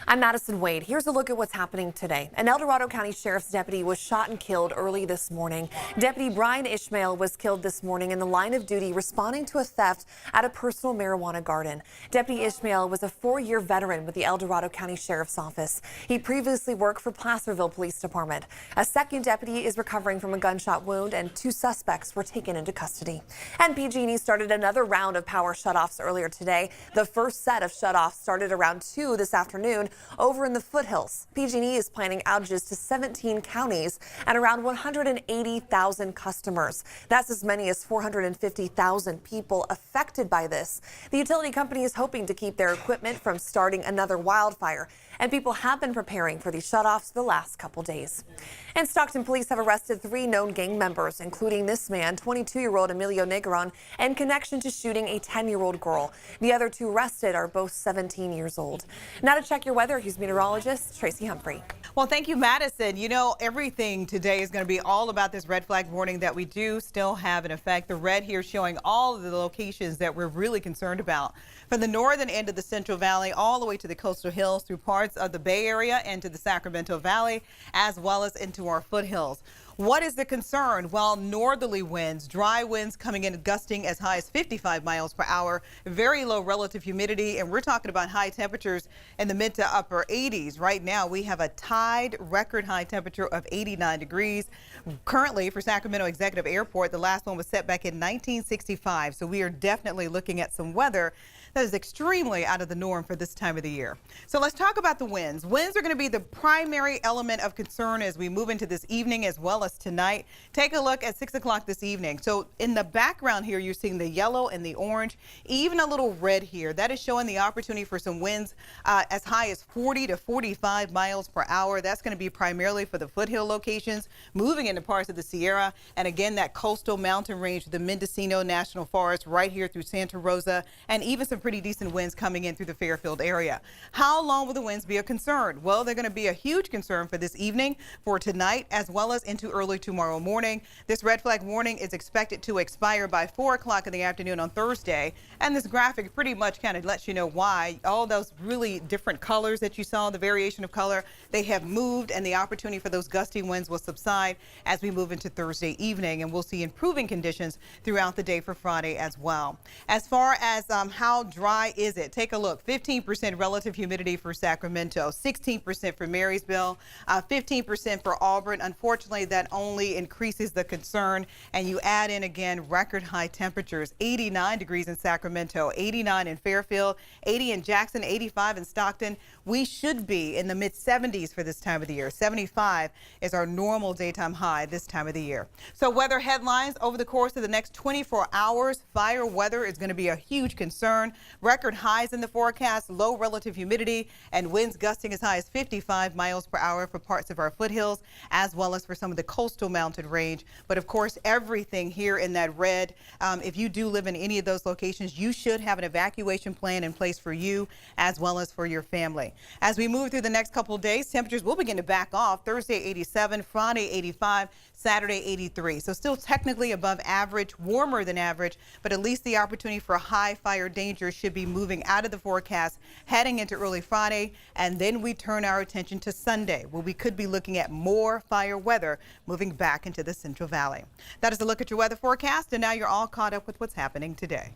I'm Madison Wade. Here's a look at what's happening today. An El Dorado County Sheriff's deputy was shot and killed early this morning. Deputy Brian Ishmael was killed this morning in the line of duty responding to a theft at a personal marijuana garden. Deputy Ishmael was a 4-year veteran with the El Dorado County Sheriff's Office. He previously worked for Placerville Police Department. A second deputy is recovering from a gunshot wound, and 2 suspects were taken into custody. And PG&E started another round of power shutoffs earlier today. The first set of shutoffs started around 2 this afternoon over in the foothills. PG&E is planning outages to 17 counties and around 180,000 customers. That's as many as 450,000 people affected by this. The utility company is hoping to keep their equipment from starting another wildfire, and people have been preparing for these shutoffs the last couple days. And Stockton police have arrested 3 known gang members, including this man, 22-year-old Emilio Negron, in connection to shooting a 10-year-old girl. The other 2 arrested are both 17 years old. Now to check your weather, here's meteorologist Tracy Humphrey. Well, thank you, Madison. You know, everything today is going to be all about this red flag warning that we do still have in effect. The red here showing all of the locations that we're really concerned about. From the northern end of the Central Valley all the way to the coastal hills, through parts of the Bay Area and to the Sacramento Valley, as well as into our foothills. What is the concern? Well, northerly winds, dry winds coming in gusting as high as 55 miles per hour, very low relative humidity, and we're talking about high temperatures in the mid to upper 80s. Right now, we have a tied record high temperature of 89 degrees. Currently, for Sacramento Executive Airport, the last one was set back in 1965, so we are definitely looking at some weather that is extremely out of the norm for this time of the year. So let's talk about the winds. Winds are going to be the primary element of concern as we move into this evening as well as tonight. Take a look at 6 o'clock this evening. So in the background here, you're seeing the yellow and the orange, even a little red here. That is showing the opportunity for some winds as high as 40 to 45 miles per hour. That's going to be primarily for the foothill locations, moving into parts of the Sierra, and again, that coastal mountain range, the Mendocino National Forest right here through Santa Rosa, and even some pretty decent winds coming in through the Fairfield area. How long will the winds be a concern? Well, they're going to be a huge concern for this evening, for tonight, as well as into early tomorrow morning. This red flag warning is expected to expire by 4 o'clock in the afternoon on Thursday. And this graphic pretty much kind of lets you know why. All those really different colors that you saw, the variation of color, they have moved, and the opportunity for those gusty winds will subside as we move into Thursday evening. And we'll see improving conditions throughout the day for Friday as well. As far as how dry is it? Take a look. 15% relative humidity for Sacramento, 16% for Marysville, 15% for Auburn. Unfortunately, that only increases the concern, and you add in again record high temperatures, 89 degrees in Sacramento, 89 in Fairfield, 80 in Jackson, 85 in Stockton. We should be in the mid 70s for this time of the year. 75 is our normal daytime high this time of the year. So weather headlines over the course of the next 24 hours, fire weather is going to be a huge concern. Record highs in the forecast, low relative humidity, and winds gusting as high as 55 miles per hour for parts of our foothills, as well as for some of the coastal mountain range. But of course, everything here in that red, if you do live in any of those locations, you should have an evacuation plan in place for you as well as for your family. As we move through the next couple of days, temperatures will begin to back off. Thursday 87, Friday 85, Saturday 83. So still technically above average, warmer than average, but at least the opportunity for high fire danger should be moving out of the forecast heading into early Friday. And then we turn our attention to Sunday, where we could be looking at more fire weather moving back into the Central Valley. That is a look at your weather forecast, and now you're all caught up with what's happening today.